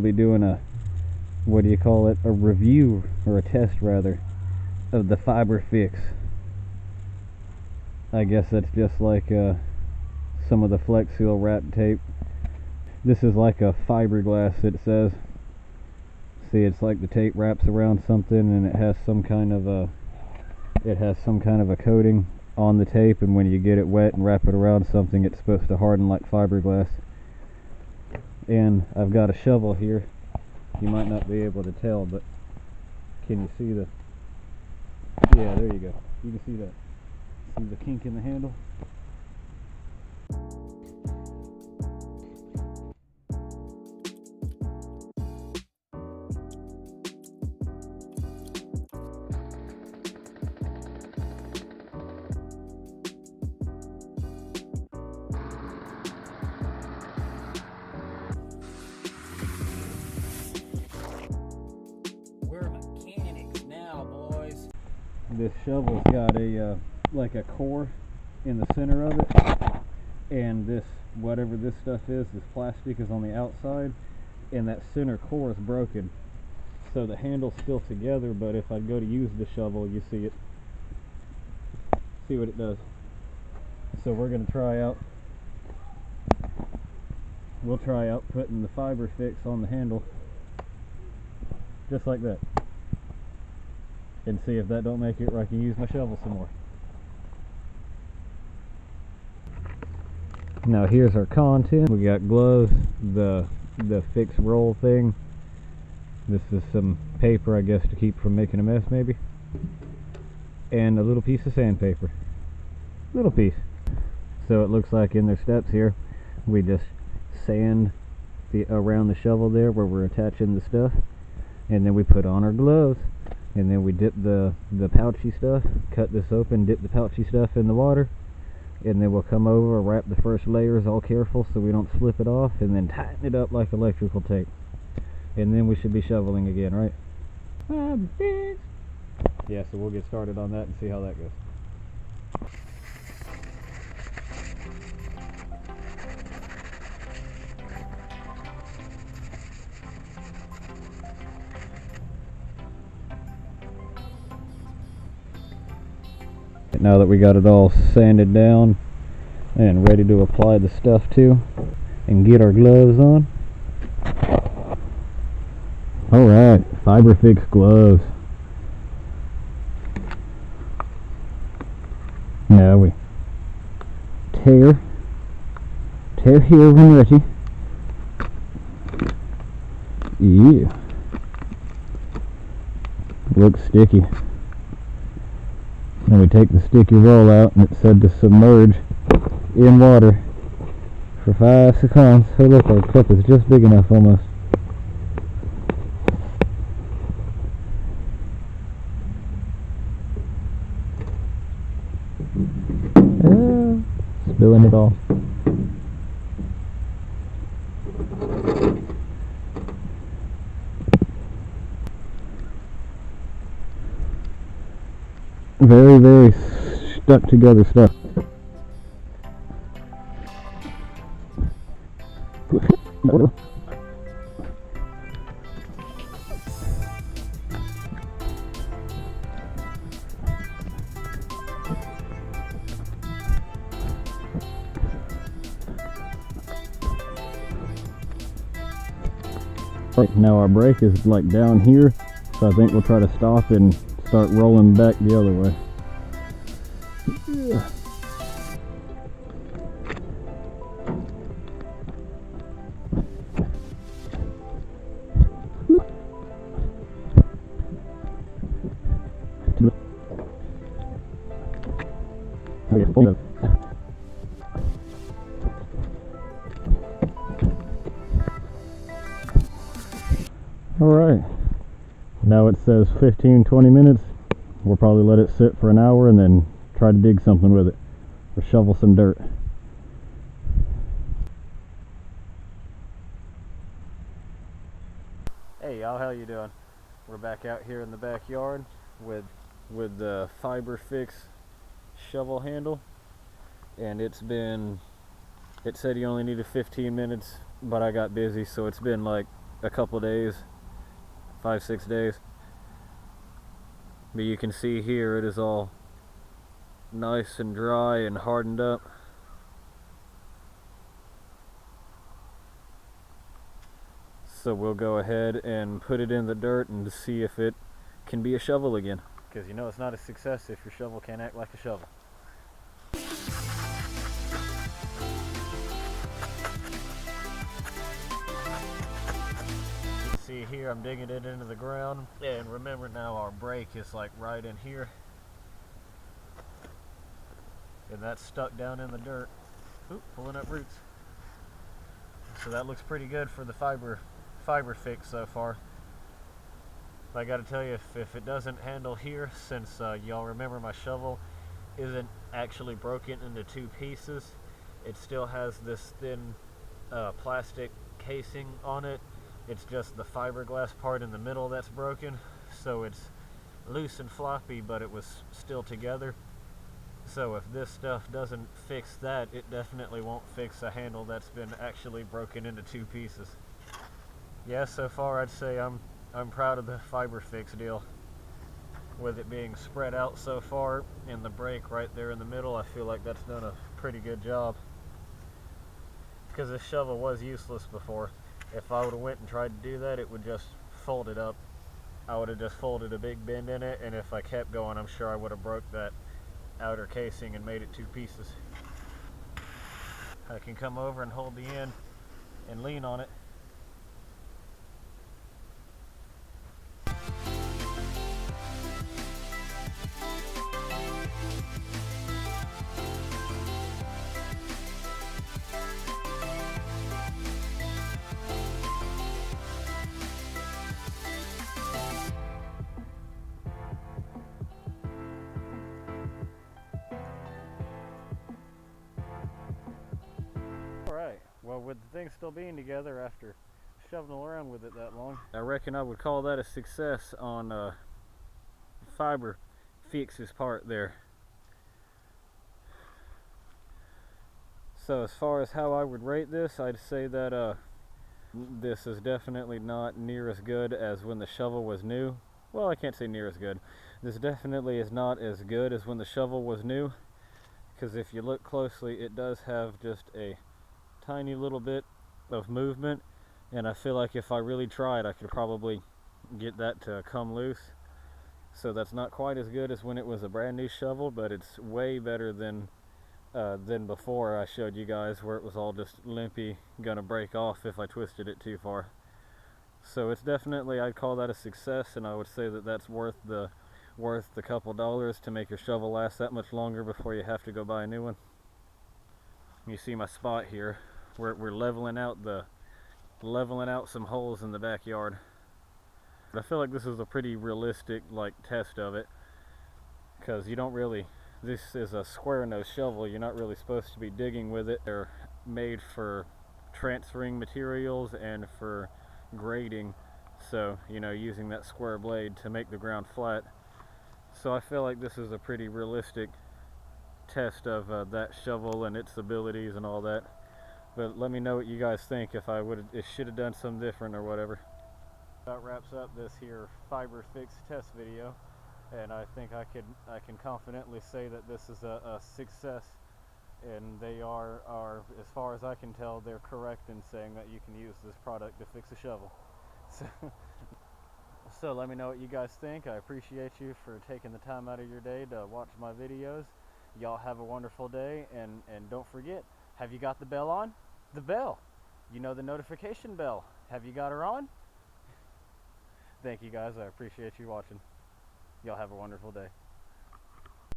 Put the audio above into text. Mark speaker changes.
Speaker 1: be doing a, what do you call it, a review, or a test rather, of the Fiber Fix. I guess that's just like some of the Flex Seal wrap tape. This is like a fiberglass, it says. See, it's like the tape wraps around something and it has some kind of a coating on the tape, and when you get it wet and wrap it around something, it's supposed to harden like fiberglass. And I've got a shovel here. You might not be able to tell, but can you see the, yeah, there you go. You can see that. See the kink in the handle? This shovel's got a like a core in the center of it, and this, whatever this stuff is, this plastic is on the outside, and that center core is broken, so the handle's still together, but if I go to use the shovel, you see it, see what it does. So we're going to we'll try out putting the Fiber Fix on the handle just like that, and see if that don't make it where I can use my shovel some more. Now here's our content. We got gloves, the fix roll thing. This is some paper, I guess, to keep from making a mess maybe. And a little piece of sandpaper. Little piece. So it looks like in their steps here, we just sand around the shovel there where we're attaching the stuff. And then we put on our gloves. And then we dip the pouchy stuff, cut this open, dip the pouchy stuff in the water, and then we'll come over, wrap the first layers all careful so we don't slip it off, and then tighten it up like electrical tape. And then we should be shoveling again, right? Yeah, so we'll get started on that and see how that goes. Now that we got it all sanded down and ready to apply the stuff to and get our gloves on. Alright, Fiber Fix gloves. Now we tear here when ready. Yeah. Looks sticky. And we take the sticky roll out, and it said to submerge in water for 5 seconds. Oh look, our cup is just big enough almost. Spilling it all. Very, very stuck together stuff. Right now our brake is like down here, so I think we'll try to stop and start rolling back the other way. Yeah. Alright, now it says 15-20 minutes. We'll probably let it sit for an hour and then try to dig something with it or shovel some dirt. Hey y'all, how you doing? We're back out here in the backyard with the Fiber Fix shovel handle, and it said you only needed 15 minutes, but I got busy, so it's been like a couple days, 5-6 days. But you can see here it is all nice and dry and hardened up. So we'll go ahead and put it in the dirt and see if it can be a shovel again. Because you know it's not a success if your shovel can't act like a shovel. You can see here I'm digging it into the ground, and remember now our brake is like right in here, and that's stuck down in the dirt. Oop, pulling up roots. So that looks pretty good for the fiber fix so far. I gotta tell you, if it doesn't handle here, since y'all remember my shovel isn't actually broken into two pieces, it still has this thin plastic casing on it. It's just the fiberglass part in the middle that's broken, so it's loose and floppy, but it was still together. So if this stuff doesn't fix that, it definitely won't fix a handle that's been actually broken into two pieces. Yeah, so far I'd say I'm proud of the fiber fix deal. With it being spread out so far and the brake right there in the middle, I feel like that's done a pretty good job. Because this shovel was useless before. If I would have went and tried to do that, it would just fold it up. I would have just folded a big bend in it, and if I kept going, I'm sure I would have broke that outer casing and made it two pieces. I can come over and hold the end and lean on it. Alright, well, with the thing still being together after shoveling around with it that long, I reckon I would call that a success on Fiber Fix's part there. So as far as how I would rate this, I'd say that this is definitely not near as good as when the shovel was new. Well, I can't say near as good. This definitely is not as good as when the shovel was new, because if you look closely, it does have just a tiny little bit of movement, and I feel like if I really tried, I could probably get that to come loose. So that's not quite as good as when it was a brand new shovel, but it's way better than before I showed you guys, where it was all just limpy, gonna break off if I twisted it too far. So it's definitely, I'd call that a success, and I would say that that's worth the couple dollars to make your shovel last that much longer before you have to go buy a new one. You see my spot here. We're leveling out some holes in the backyard. But I feel like this is a pretty realistic test of it, because you don't really, this is a square nose shovel, you're not really supposed to be digging with it. They're made for transferring materials and for grading, so using that square blade to make the ground flat. So I feel like this is a pretty realistic test of that shovel and its abilities and all that. But let me know what you guys think, if it should have done something different or whatever. That wraps up this here Fiber Fix test video, and I think I can confidently say that this is a success, and they are, as far as I can tell, they're correct in saying that you can use this product to fix a shovel. So let me know what you guys think. I appreciate you for taking the time out of your day to watch my videos. Y'all have a wonderful day, and don't forget, have you got the bell on? The bell. The notification bell. Have you got her on? Thank you guys. I appreciate you watching. Y'all have a wonderful day.